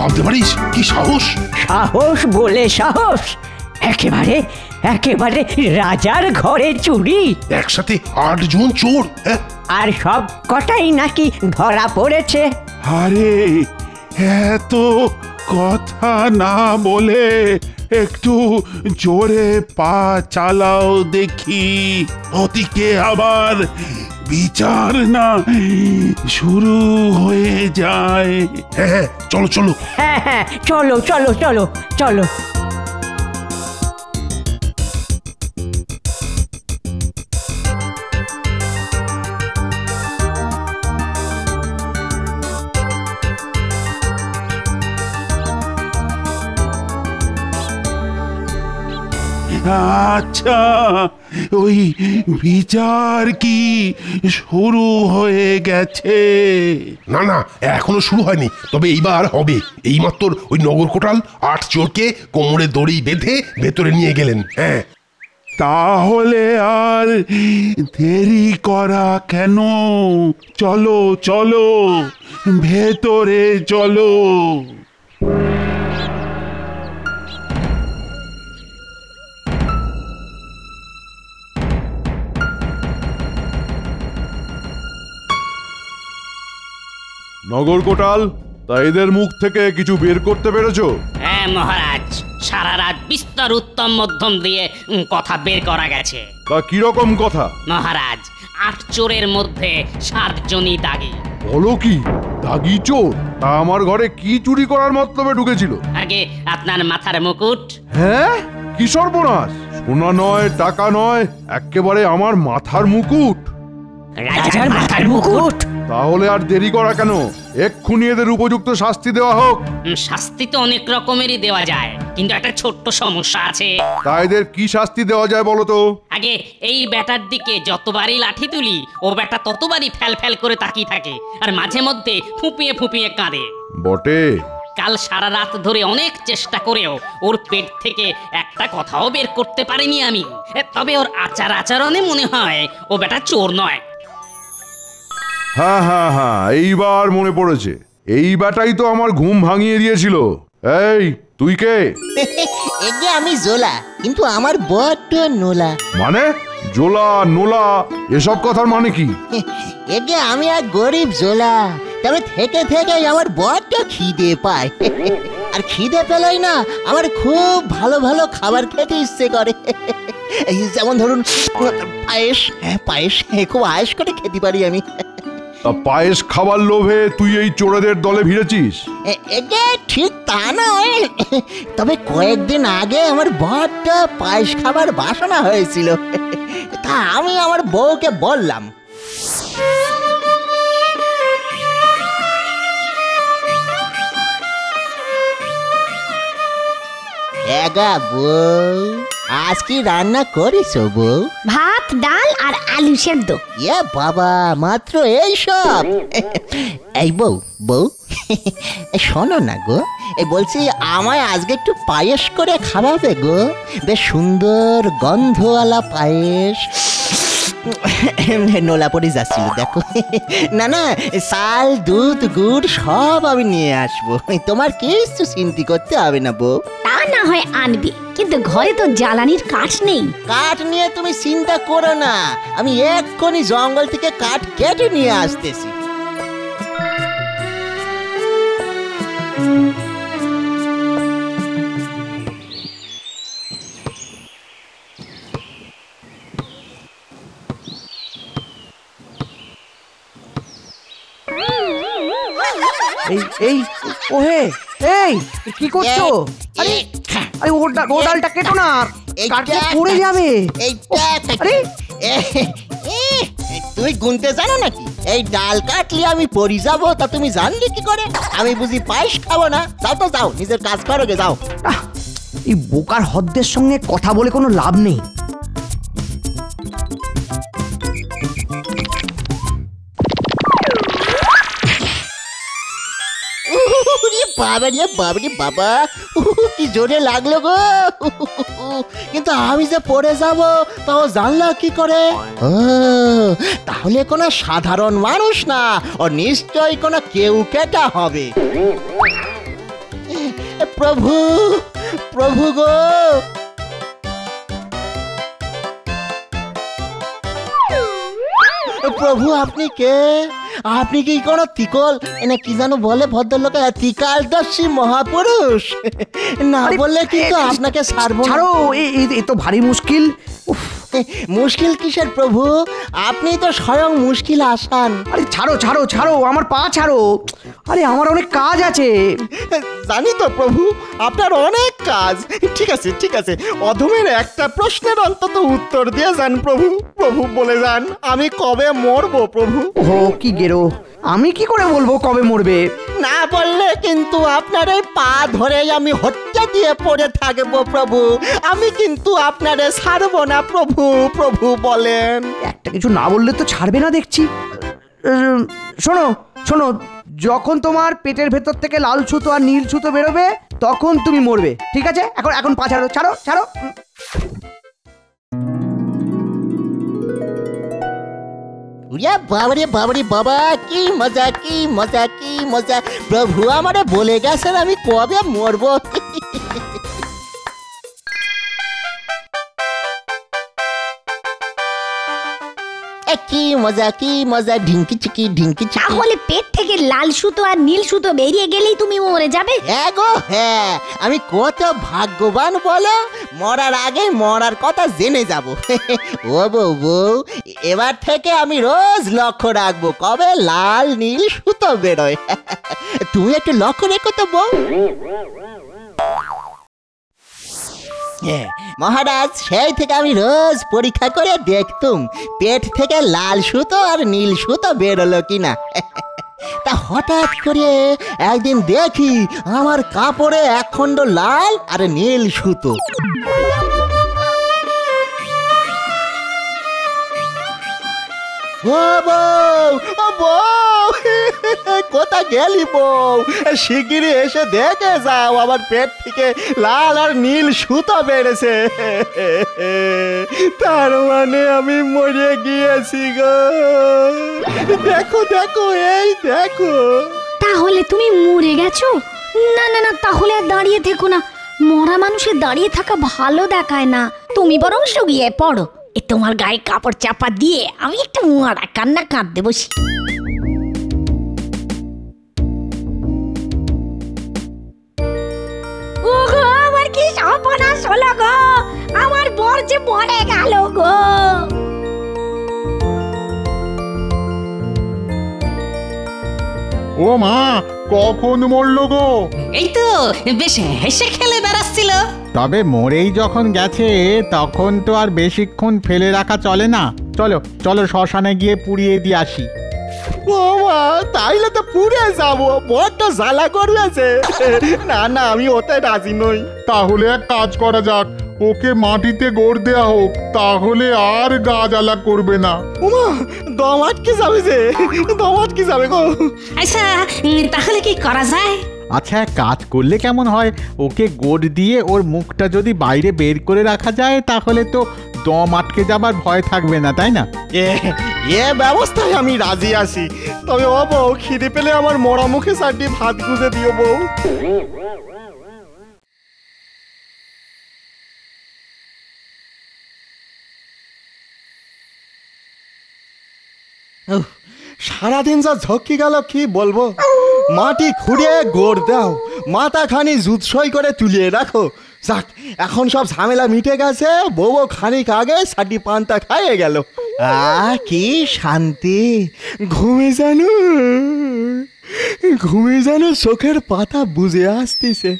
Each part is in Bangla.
ভাবতে পারিস কি সাহস? সাহস বলে সাহস? একেবারে একেবারে রাজার ঘরে চুরি। একসাথে 8 জন চোর। আর সব কটাই নাকি ধরা পড়েছে। আরে এত কথা না বলে একটু জোরে পা চালাও দেখি, ওদিকে আবার বিচার না শুরু হয়ে যায়। হ্যাঁ চলো চলো। হ্যাঁ হ্যাঁ চলো চলো চলো চলো। আচ্ছা, ওই বিচার কি শুরু হয়ে গেছে? না না, এখনো শুরু হয়নি, তবে এইবার হবে। এইমাত্র ওই নগর কোটাল 8 চোরকে কোমরে দড়ি বেঁধে ভেতরে নিয়ে গেলেন। হ্যাঁ তাহলে আর দেরি করা কেন? চলো চলো, ভেতরে চলো। নগর কোটাল, তা এদের মুখ থেকে কিছু বের করতে পেরেছো? হ্যাঁ মহারাজ, সারা রাত বিস্তর উত্তম মধ্যম দিয়ে কথা বের করা গেছে। তা কিরকম কথা? মহারাজ, 8 চোরের মধ্যে 7 জনই দাগী। বলো কি, দাগি চোর? তা আমার ঘরে কি চুরি করার মতলবে ঢুকেছিল? আগে আপনার মাথার মুকুট। হ্যাঁ, কি সর্বনাশ! সোনা নয়, টাকা নয়, একেবারে আমার মাথার মুকুট। রাজার মাথার মুকুট? তাহলে আর দেরি করা কেন? এক্ষুনি এদের উপযুক্ত শাস্তি দেওয়া হোক। শাস্তি তো অনেক রকমেরই দেওয়া যায়, কিন্তু একটা ছোট্ট সমস্যা আছে। তা এদের কি শাস্তি দেওয়া যায় বলো তো? আগে এই ব্যাটার দিকে যতবারই লাঠি তুলি, ও ব্যাটা ততবারই ফ্যাল ফ্যাল করে তাকিয়ে থাকে, আর মাঝে মধ্যে ফুঁপিয়ে ফুঁপিয়ে কাঁদে। বটে। কাল সারা রাত ধরে অনেক চেষ্টা করেও ওর পেট থেকে একটা কথাও বের করতে পারিনি আমি। তবে ওর আচরণে মনে হয় ও ব্যাটা চোর নয়। হ্যাঁ হ্যাঁ হ্যাঁ, এইবার মনে পড়েছে। এই ব্যাটাই তো আমার ঘুম ভাঙিয়ে দিয়েছিল। এই, তুই কে? এগে আমি জোলা, কিন্তু আমার বড্ড নোলা। মানে জোলা নোলা এসব কথার মানে কি? এগে আমি এক গরিব জোলা, তবে থেকে থেকে আমার বড্ড খিদে পায়। আর খিদে পেলেই না আমার খুব ভালো ভালো খাবার খেতে ইচ্ছে করে। এই যেমন ধরুন পায়েস, পায়েস খুব আয়েস করে খেতে পারি আমি। তা পায়েস খাবার লোভে তুই এই চোরেদের দলে ভিড়েছিস? এগে ঠিক তা নয়, তবে কয়েকদিন আগে আমার বড্ড পায়েস খাবার বাসনা হয়েছিল, তা আমি আমার বউকে বললাম, এগা বউ, আজ কি রান্না করিস বউ? ভাত, ডাল আর আলু সেদ্ধ। এ বাবা, মাত্র এই সব? এই বউ, বউ শোনো না গো, এই বলছি আমায় আজকে একটু পায়েস করে খাওয়াবে গো, বেশ সুন্দর গন্ধওয়ালা পায়েস। নোলা পড়ে যাচ্ছিল দেখো। না না, চাল, দুধ, গুড় সব আমি নিয়ে আসবো, তোমার কিছু চিন্তা করতে হবে না বউ। তা না হয় আনবি, কিন্তু ঘরে তো জ্বালানির কাঠ নেই। কাঠ নিয়ে তুমি চিন্তা করো না, আমি এক্ষুনি জঙ্গল থেকে কাঠ কেটে নিয়ে আসতেছি। এই ওহে, এই কি করছো? আরে আরে ও ডালটা কেটো না, কাটলে পড়ে যাবে। আরে তুমি গুনতে জানো নাকি? এই ডাল কাটলে আমি পড়ে যাবো, তা তুমি জানলে কি করে? আমি বুঝি পায়েস খাবো না? যাও তো যাও, নিজের কাজ করো গে, যাও। এই বোকার হদ্দের সঙ্গে কথা বলে কোনো লাভ নেই। বাবা রে বাবা রে বাবা, কি জোরে লাগলো গো! কিন্তু আমি যে পড়ে যাব তাও জানলা কি করে? ও তাহলে কোনো সাধারণ মানুষ না, ও নিশ্চয়ই কোনো কেউ কেটা হবে। প্রভু প্রভু গো, প্রভু আপনি কে? আপনি কি কোনো তিকল না কি যেন বলে ভদ্রলোকে, ত্রিকালদর্শী মহাপুরুষ? না বললে কিন্তু আপনাকে ছাড়বো। ছাড়ো, এ তো ভারী মুশকিল। মুশকিল কিসের প্রভু? আপনি তো স্বয়ং মুশকিল আসান। আরে ছাড়ো ছাড়ো ছাড়ো, আমার পা ছাড়ো। আরে আমার অনেক কাজ আছে। জানি তো প্রভু, আপনার অনেক কাজ। ঠিক আছে ঠিক আছে, অধমের একটা প্রশ্নের অন্তত উত্তর দিয়ে যান প্রভু। প্রভু বলে যান, আমি কবে মরবো প্রভু? ও কি গেরো, আমি কি করে বলবো কবে মরবে? না বললে কিন্তু আপনার এই পা ধরে আমি হত্যা দিয়ে পড়ে থাকবো প্রভু। আমি কিন্তু আপনারে ছাড়বো না প্রভু। প্রভু বলেন। একটা কিছু না বললে তো ছাড়বে না দেখছি। শোনো শোনো, যখন তোমার পেটের ভেতর থেকে লাল সুতো আর নীল সুতো বেরোবে তখন তুমি মরবে, ঠিক আছে? এখন পা ছাড়ো ছাড়ো ছাড়ো। বাবারে বাবারে বাবা, কি মজা কি মজা কি মজা। প্রভু আমারে বলে গেছেন আমি কবে মরবো। কি মজা কি মজা, ঢিঙ্কি চিকি ঢিঙ্কি চিকি। তাহলে পেট থেকে লাল সুতো আর নীল সুতো বেরিয়ে গেলেই তুমি মরে যাবে? হ্যাঁ গো হ্যাঁ, আমি কত ভাগ্যবান বলো, মরার আগে মরার কথা জেনে যাব। ও বউ, এবার থেকে আমি রোজ লক্ষ্য রাখবো কবে লাল নীল সুতো বেরোয়। তুমি একটু লক্ষ্য রেখো তো বউ। মহারাজ, সেই থেকে আমি রোজ পরীক্ষা করে দেখতুম পেট থেকে লাল সুতো আর নীল সুতো বেরোলো কিনা। তা হঠাৎ করে একদিন দেখি আমার কাপড়ে একখণ্ড লাল আর নীল সুতো। কোথা গেলি বউ? শিগগিরই এসে দেখে যাও, আমার পেট থেকে লাল আর নীল সুতো বেড়েছে। তার মানে আমি মরে গিয়েছি গো। দেখো দেখো, এই দেখো। তাহলে তুমি মরে গেছো? না না না, তাহলে আর দাঁড়িয়ে থেকো না। মরা মানুষের দাঁড়িয়ে থাকা ভালো দেখায় না। তুমি বরং শুকিয়ে পড়ো। তোমার গায়ে কাপড় চাপা দিয়ে আমি একটা মরা কান্না কাঁদতে বসি। ওগো, আমার কি সর্বনাশ হলো গো! আমার বর যে মরে গেল গো। ও মা, কখন মরলো গো? এই তো বেশ হেসে খেলে বেড়াচ্ছিল। তবে মরেই যখন গেছে তখন তো আর বেশিক্ষণ ফেলে রাখা চলে না। চলো চলো, শ্মশানে গিয়ে পুড়িয়ে দিয়ে আসি। ও মা, তাইলে তো পুড়ে যাবো, বড্ড জ্বালা করবে। না না, আমি ওতে রাজি নই। তাহলে এক কাজ করা যাক, ওকে মাটিতে গড় দেয়া হোক, তাহলে আর গা জ্বালা করবে না। ওমা, দম আটকে যাবে যে, দম আটকে যাবে গো। আচ্ছা, তাহলে কি করা যায়? আচ্ছা, এক কাজ করলে কেমন হয়, ওকে গোড় দিয়ে ওর মুখটা যদি বাইরে বের করে রাখা যায় তাহলে তো দম আটকে যাবার ভয় থাকবে না, তাই না? এ ব্যবস্থায় আমি রাজি আছি। তবে ও বউ, খিদে পেলে আমার মরা মুখে চারটি ভাত গুঁজে দিও বউ। সারাদিন যা ঝক্কি গেল কি বলবো। মাটি খুঁড়িয়ে গোড় দাও, মাথা খানি জুৎসই করে তুলিয়ে রাখো। যাক, এখন সব ঝামেলা মিটে গেছে। বউ খানিক আগে সাটি পান্তা খাইয়ে গেল। কি শান্তি। ঘুমে যেন চোখের পাতা বুঝে আসতেছে।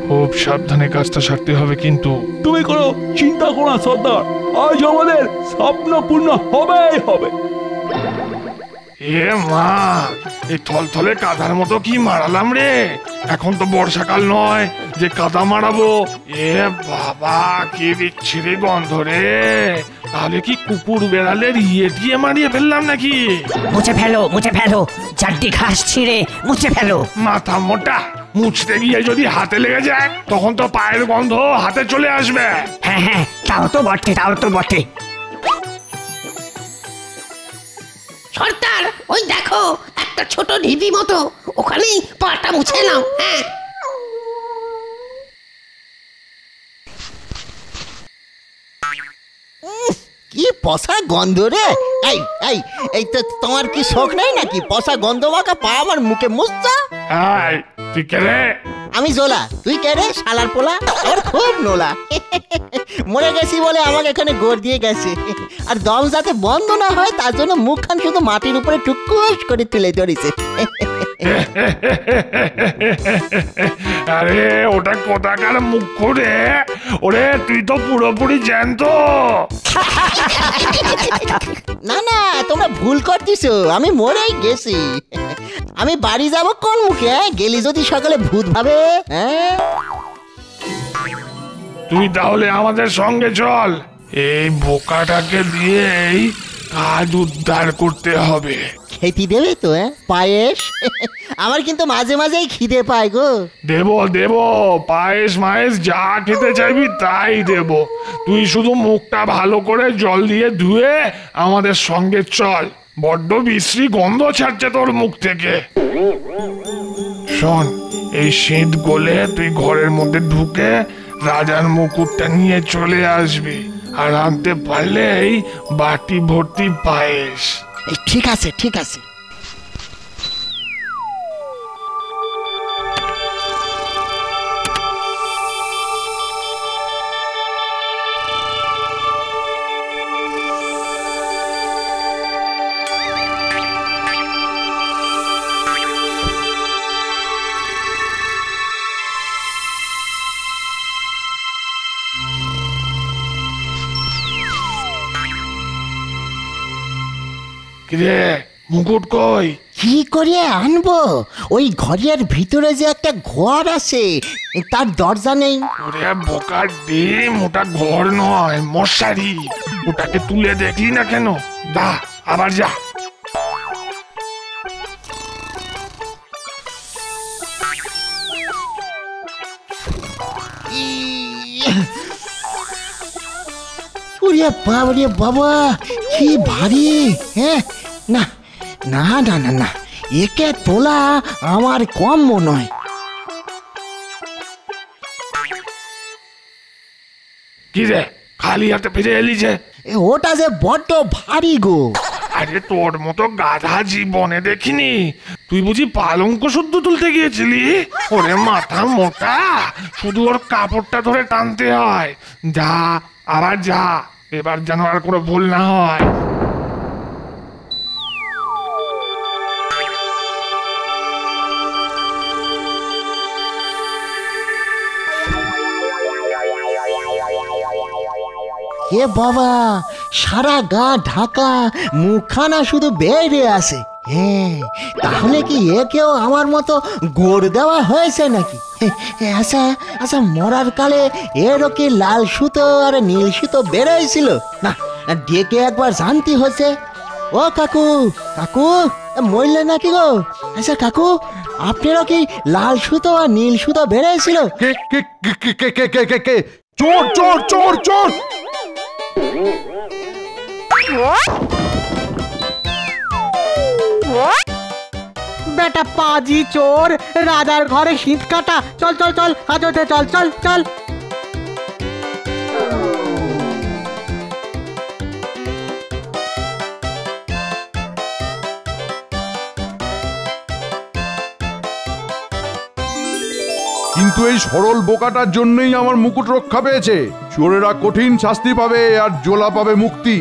খুব সাবধানে কাজটা সারতে হবে কিন্তু। তুমি কোনো চিন্তা করো না সর্দার, আজ আমাদের স্বপ্ন পূর্ণ হবেই হবে। এ মা, এই থলথলে কাদার মতো কি মারালাম রে! এখন তো বর্ষাকাল নয় যে কাদা মারাবো। এ বাবা, কি বিচ্ছিরি গন্ধ রে! তাহলে কি কুকুর বেড়ালের ইয়ে মারিয়ে ফেললাম নাকি? মুছে ফেলো, চারটি ঘাস ছিঁড়ে মুছে ফেলো। মাথা মোটা, মুছতে গিয়ে যদি হাতে লেগে যায় তখন তো পায়ের গন্ধ হাতে চলে আসবে। হ্যাঁ, তাও তো বটে। সর্দার, ওই দেখো একটা ছোট ঢিবি মতো, ওখানেই পাটা মুছে নাও। হ্যাঁ, কি পচা গন্ধ রে। এই এই এই তো তোমার কি শখ নাই নাকি পচা গন্ধ মাখা পা আমার মুখে মুছছা? এই তুই কে রে? আমি জোলা, তুই কে রে শালার পোলা? আর খুব নোলা। মরে গেছি বলে আমাকে এখানে গোড় দিয়ে গেছে, আর দম যাতে বন্ধ না হয় তার জন্য মুখখান শুধু মাটির উপরে টুকুস করে তুলে ধরেছে। আরে ওটা কোথাকার মুখ রে? ওরে তুই তো পুরোপুরি জ্যান্ত। না না, তোমরা ভুল করতেছো, আমি মরেই গেছি। আমি বাড়ি যাব কোন মুখে? গেলি যদি সকালে ভূত ভাবে। হ্যাঁ, তুই তাহলে আমাদের সঙ্গে চল, এই বোকাটাকে দিয়েই কাজ উদ্ধার করতে হবে। খেতে দেবে তো? পায়েস? আমার কিন্তু মাঝে মাঝেই খিদে পায় গো। দেব দেব, পায়েস মায়েস যা খেতে চাইবি তাই দেব। তুই শুধু মুখটা ভালো করে জল দিয়ে ধুয়ে আমাদের সঙ্গে চল, বড্ড বিশ্রী গন্ধ ছাড়ছে তোর মুখ থেকে। শোন, এই শীত গলে তুই ঘরের মধ্যে ঢুকে রাজার মুকুটটা নিয়ে চলে আসবি, আর আনতে পারলেই বাটি ভর্তি পায়েস। ঠিক আছে ঠিক আছে। কিরে, মুকুট কই? কি করে আনবো? ওই ঘরের ভিতরে যে একটা ঘর আছে তার দরজা নেই। ওরে বোকার ডিম, ওটা ঘর নয়, মশারি। ওটাকে তুলে দেখলি না কেন? দা আবার যা। ওরে বাবা রে বাবা, কি ভারী। হ্যাঁ, না না না না না, একে তোলা আমার কম নয়। কি রে, খালি হাতে ফিরে এলি যে? ওটা যে বড্ড ভারী গো। আরে তোর মতো গাধা জীবনে দেখিনি। তুই বুঝি পালঙ্ক শুদ্ধ তুলতে গিয়েছিলি? ওরে মাথা মোটা, শুধু ওর কাপড়টা ধরে টানতে হয়। যা, আবার যা, এবার যেন আর কোনো ভুল না হয়। এ বাবা, সারা গা ঢাকা, মুখখানা শুধু বেড়ে আসে। হ্যাঁ, তাহলে কি একেও আমার মতো গোড় দেওয়া হয়েছে নাকি? আচ্ছা আচ্ছা, মরার কালে এরও কি লাল সুতো আর নীল সুতো বেরোয়ছিল? না, ডেকে একবার জানতে হচ্ছে। ও কাকু, কাকু মরলে নাকি গো? আচ্ছা কাকু, আপনারও কি লাল সুতো আর নীল সুতো বেরোয়ছিল? চোর চোর চোর চোর! বেটা পাজি চোর, রাজার ঘরে শীত কাটা। চল চল চল, হাজতে চল চল চল। কিন্তু এই সরল বোকাটার জন্যই আমার মুকুট রক্ষা পেয়েছে। চোরেরা কঠিন শাস্তি পাবে আর জোলা পাবে মুক্তি।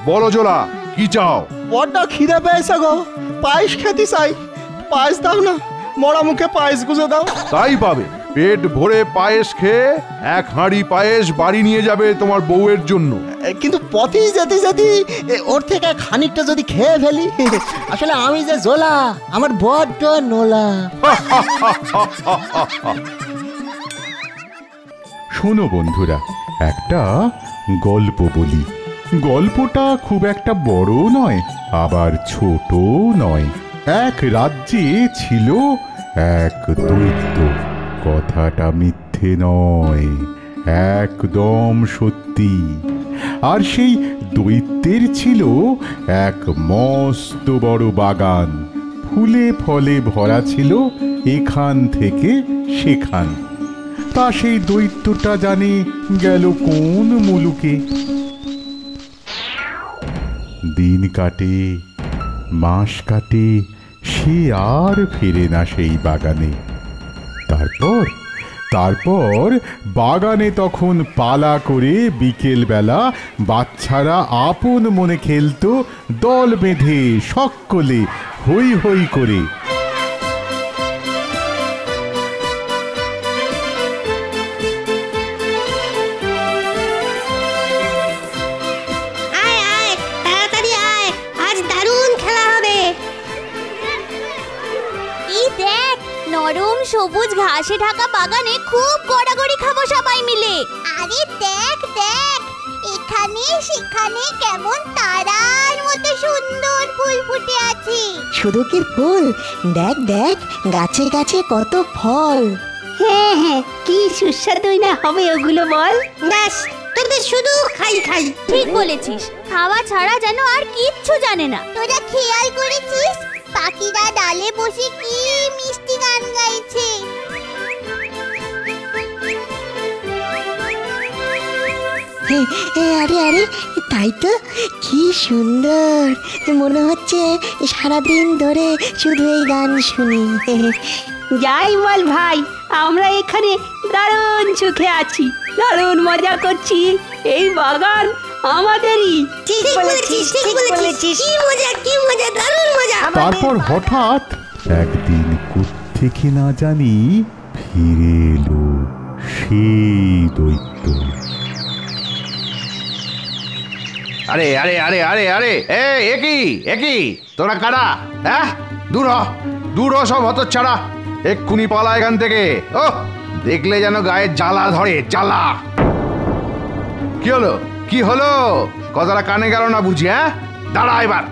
বলো জোলা, কি চাও? বড্ড খিদে পেয়েছে গো, পায়েস খেতে চাই। পায়েস দাও না, মরা মুখে পায়েস গুজে দাও। তাই পাবে। পেট ভরে পায়েস খেয়ে এক হাঁড়ি পায়েস বাড়ি নিয়ে যাবে তোমার বউয়ের জন্য। কিন্তু পথে যেতে যেতে ওর থেকে খানিকটা যদি খেয়ে ফেলি। আসলে আমি যে জোলা, আমার বড্ড নোলা। শোনো বন্ধুরা, একটা গল্প বলি। গল্পটা খুব একটা বড় নয়, আবার ছোট নয়। এক রাজ্যে ছিল এক দৈত্য। কথাটা মিথ্যে নয়, একদম সত্যি। আর সেই দৈত্যের ছিল এক মস্ত বড় বাগান। ফুলে ফলে ভরা ছিল এখান থেকে সেখান। তা সেই দৈত্যটা জানে গেল কোন মুলুকে। দিন কাটে, মাস কাটে, সে আর ফেরে না সেই বাগানে। তারপর বাগানে তখন পালা করে বিকেলবেলা বাচ্চারা আপন মনে খেলতো, দল বেঁধে সকলে হই হই করে। নরম সবুজ ঘাসে ঢাকা বাগানে খুব গড়াগড়ি খাবো সবাই মিলে। আরে দেখ দেখ, এখানে সেখানে কেমন তারার মতো সুন্দর ফুল ফুটে আছে। শুধু কি ফুল, দেখ দেখ গাছে গাছে কত ফল। হ্যাঁ হ্যাঁ, কি সুস্বাদুই না হবে ওগুলো বল। ব্যাস, তোদের শুধু খাই খাই। ঠিক বলেছিস, খাওয়া ছাড়া যেন আর কিচ্ছু জানে না। তোরা খেয়াল করেছিস পাখিরা ডালে বসে কি মিষ্টি গান গাইছে? আরে আরে, তাই তো, কি সুন্দর, মনে হচ্ছে সারাদিন ধরে শুধু এই গান শুনি। যাই বল ভাই, আমরা এখানে দারুণ সুখে আছি, দারুণ মজা করছি। এই বাগান আমাদেরই। ঠিক বলেছিস, ঠিক বলেছিস, কি মজা, কি মজা, দারুণ মজা। তারপর হঠাৎ একদিন কোত্থেকে না জানি ফিরে এলো সেই দৈত্য। আরে আরে আরে আরে আরে, একই তোরা কারা? হ্যাঁ, দূর হ সব হতচ্ছাড়া, এক্ষুনি পালা এখান থেকে। ও, দেখলে যেন গায়ে জ্বালা ধরে, জ্বালা। কি হলো কথাটা কানে গেল না বুঝি? হ্যাঁ, দাঁড়া এবার।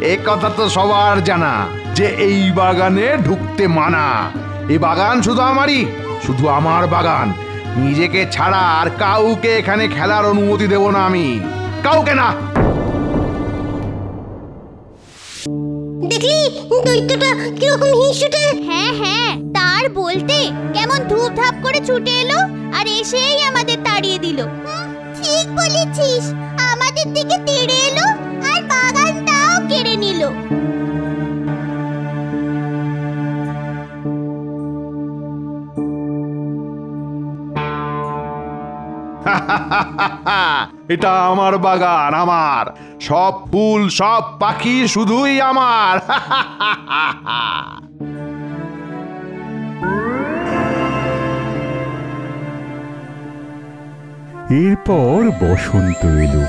এই কথা তো সবার জানা যে এই বাগানে ঢুকতে মানা। এই বাগান শুধু আমারই, শুধু আমার বাগান। নিজেকে ছাড়া আর কাউকে এখানে খেলার অনুমতি দেব না আমি, কাউকে না। দেখলি দৈত্যটা কিরকম হিংসুটে? হ্যাঁ হ্যাঁ, তার বলতে কেমন ধূপধাপ করে ছুটে এলো আর এসেই আমাদের তাড়িয়ে দিল। ঠিক বলেছিস, আমাদের দিকে তেড়ে এলো আর বাগানটাও কেড়ে নিল। এটা আমার বাগান, আমার সব ফুল সব পাখি শুধুই আমার। এরপর বসন্ত এলো,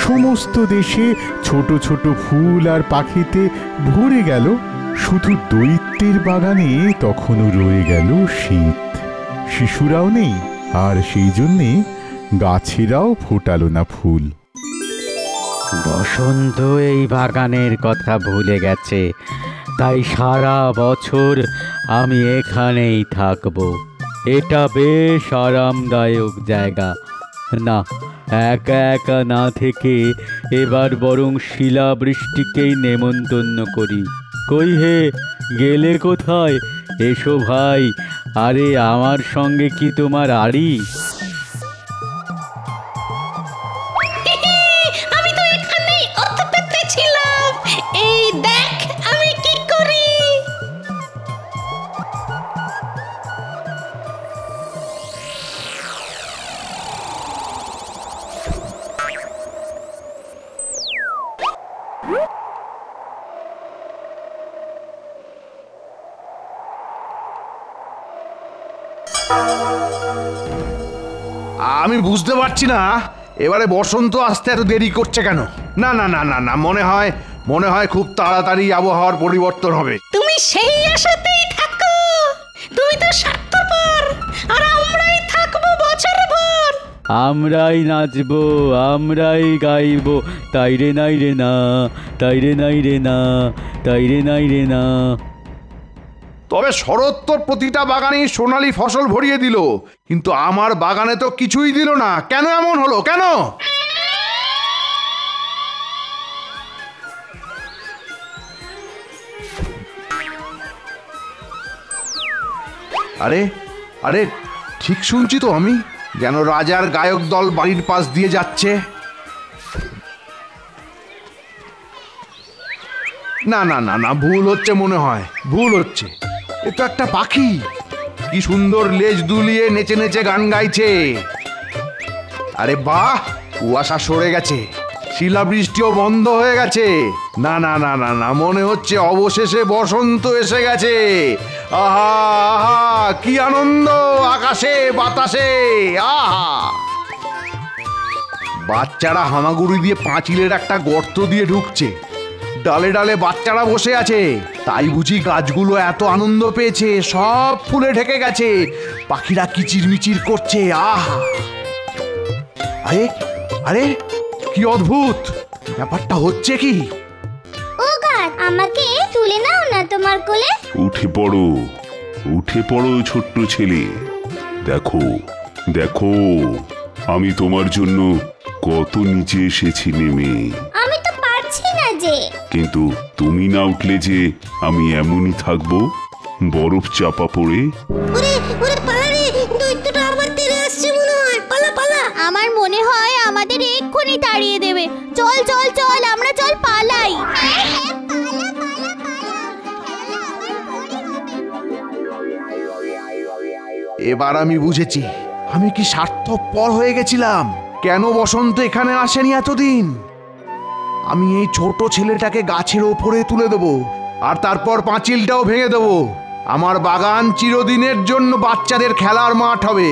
সমস্ত দেশে ছোট ছোট ফুল আর পাখিতে ভরে গেল। শুধু দৈত্যের বাগানে তখনও রয়ে গেল শীত। শিশুরাও নেই, আর সেই জন্যে গাছেরাও ফোটালো না ফুল। বসন্ত এই বাগানের কথা ভুলে গেছে, তাই সারা বছর আমি এখানেই থাকব। এটা বেশ আরামদায়ক জায়গা। না, একা একা না থেকে এবার বরং শিলাবৃষ্টিকেই নেমন্তন্ন করি। কই হে, গেলে কোথায়? এসো ভাই, আরে আমার সঙ্গে কি তোমার আড়ি? আমি তো এখানেই অত পেতে ছিলাম। এই দেখ আমি কি করি। আমি বুঝতে পারছি না এবারে বসন্ত আসতে এত দেরি করছে কেন। না না না না না, মনে হয় খুব তাড়াতাড়ি আবহাওয়ার পরিবর্তন হবে। তুমি সেই আশাতেই থাকো। তুমি তো স্বার্থপর, আর আমরাই থাকবো বছর ভর। আমরাই নাচবো, আমরাই গাইবো, তাই রে নাই রে না, তাই রে নাই রে না, তাই রে নাই রে না। তবে শরৎ তো প্রতিটা বাগানে সোনালী ফসল ভরিয়ে দিল, কিন্তু আমার বাগানে তো কিছুই দিল না। কেন এমন হলো, কেন? আরে আরে ঠিক শুনছি তো আমি, যেন রাজার গায়ক দল বাড়ির পাশ দিয়ে যাচ্ছে। না না না না, ভুল হচ্ছে মনে হয়, ভুল হচ্ছে। এ তো একটা পাখি, কি সুন্দর লেজ দুলিয়ে নেচে নেচে গান গাইছে। আরে বাহ, কুয়াশা সরে গেছে, শিলাবৃষ্টিও বন্ধ হয়ে গেছে। না না না না না, মনে হচ্ছে অবশেষে বসন্ত এসে গেছে। আহা আহা, কি আনন্দ আকাশে বাতাসে। আহা, বাচ্চারা হামাগুড়ি দিয়ে পাঁচিলের একটা গর্ত দিয়ে ঢুকছে। ডালে ডালে বাচ্চারা বসে আছে, তাই বুঝি গাছগুলো এত আনন্দ পেয়েছে, সব ফুলে ঢেকে গেছে। পাখিরা কিচিরমিচির করছে। আহা, আরে আরে, কি অদ্ভুত ব্যাপারটা হচ্ছে কি? ও গাছ, আমাকে তুলে নাও না তোমার কোলে। উঠে পড়ো, উঠে পড়ো ছোট্ট ছেলে। দেখো দেখো, আমি তোমার জন্য কত নিচে এসেছি নেমে। আমি তো পারছি না যে। কিন্তু তুমি না উঠলে যে আমি এমনই থাকবো, বরফ চাপা পড়ে। ওরে ওরে, পালা রে, দৈত্যটা আবার তেড়ে আসছে মনে হয়। পালা পালা। আমার মনে হয় আমাদের এক্ষুনি তাড়িয়ে দেবে। চল চল চল, আমরা চল পালাই। এবার আমি বুঝেছি আমি কি স্বার্থপর হয়ে গেছিলাম। কেন বসন্ত এখানে আসেনি এতদিন। আমি এই ছোট ছেলেটাকে গাছের ওপরে তুলে দেব, আর তারপর পাঁচিলটাও ভেঙে দেব। আমার বাগান চিরদিনের জন্য বাচ্চাদের খেলার মাঠ হবে।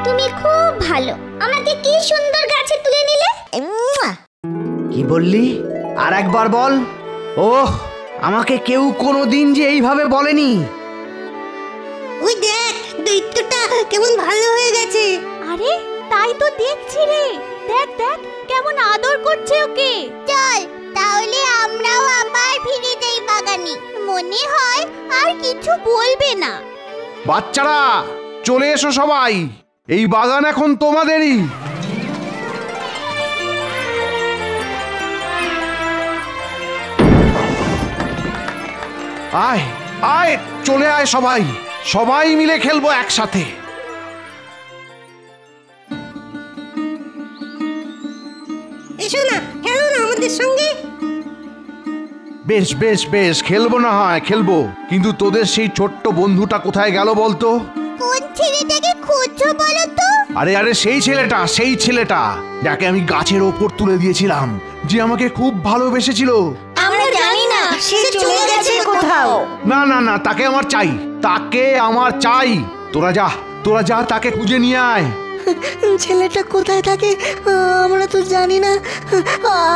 তুমি খুব ভালো, আমাকে কি সুন্দর গাছে তুলে নিলে। কি বললি? আর একবার বল। ওহ, আমাকে কেউ কোনোদিন যে এইভাবে বলেনি। ওই দেখ, দৈত্যটা কেমন ভালো হয়ে গেছে। আরে তাই তো দেখছি রে, দেখ দেখ কেমন আদর করছে ওকে। চল তাহলে আমরাও আবার ফিরে যাই বাগানে, মনে হয় আর কিছু বলবে না। বাচ্চারা চলে এসো সবাই, এই বাগান এখন তোমাদেরই। আয় আয়, চলে আয় সবাই, সবাই মিলে খেলবো একসাথে। এসো না, খেলো না আমাদের সঙ্গে। বেশ বেশ বেশ, খেলবো না হয় খেলবো, কিন্তু তোদের সেই ছোট্ট বন্ধুটা কোথায় গেল বলতো? কোন ছেলেটাকে খুঁজছো বলো তো? আরে আরে, সেই ছেলেটা যাকে আমি গাছের ওপর তুলে দিয়েছিলাম, যে আমাকে খুব ভালোবেসেছিল। আমরা জানি না, সে চলে গেছে কোথাও। না না না, তাকে আমার চাই, তাকে আমার চাই। তোরা যা তাকে খুঁজে নিয়ে আয়। ছেলেটা কোথায় থাকে আমরা তো জানি না,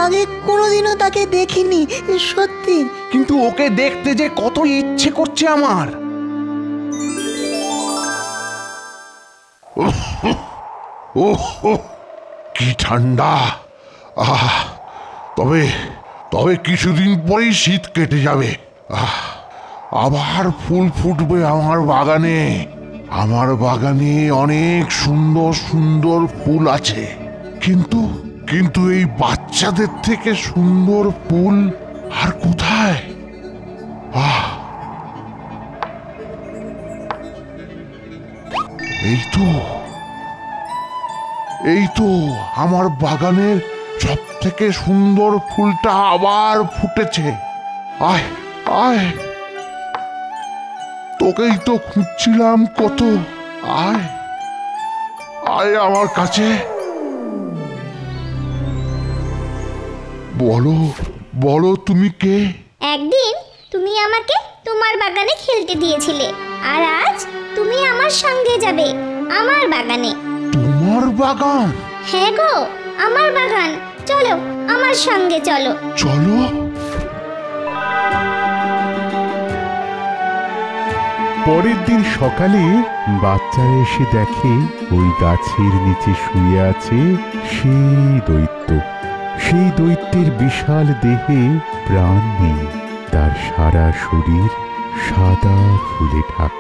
আগে কোনোদিনও তাকে দেখিনি সত্যি। কিন্তু ওকে দেখতে যে কত ইচ্ছে করছে আমার। কি ঠান্ডা! তবে তবে কিছুদিন পরেই শীত কেটে যাবে। আবার ফুল ফুটবে আমার বাগানে। আমার বাগানে অনেক সুন্দর সুন্দর ফুল আছে, কিন্তু এই বাচ্চাদের থেকে সুন্দর ফুল আর কোথায়? এই তো আমার বাগানের সব থেকে সুন্দর ফুলটা আবার ফুটেছে। আয় আয়, তোকেই তো খুঁজছিলাম কত। আয় আয় আমার কাছে। বলো তুমি কে? একদিন তুমি আমাকে তোমার বাগানে খেলতে দিয়েছিলে, আর আজ তুমি আমার সঙ্গে যাবে আমার বাগানে। তোমার বাগান? হ্যাঁ গো, আমার বাগান। চলো আমার সঙ্গে চলো। চলো। পরের দিন সকালে বাচ্চারা এসে দেখে ওই গাছের নিচে শুয়ে আছে সেই দৈত্য। সেই দৈত্যের বিশাল দেহে প্রাণ নেই, তার সারা শরীর সাদা ফুলে ঢাকা।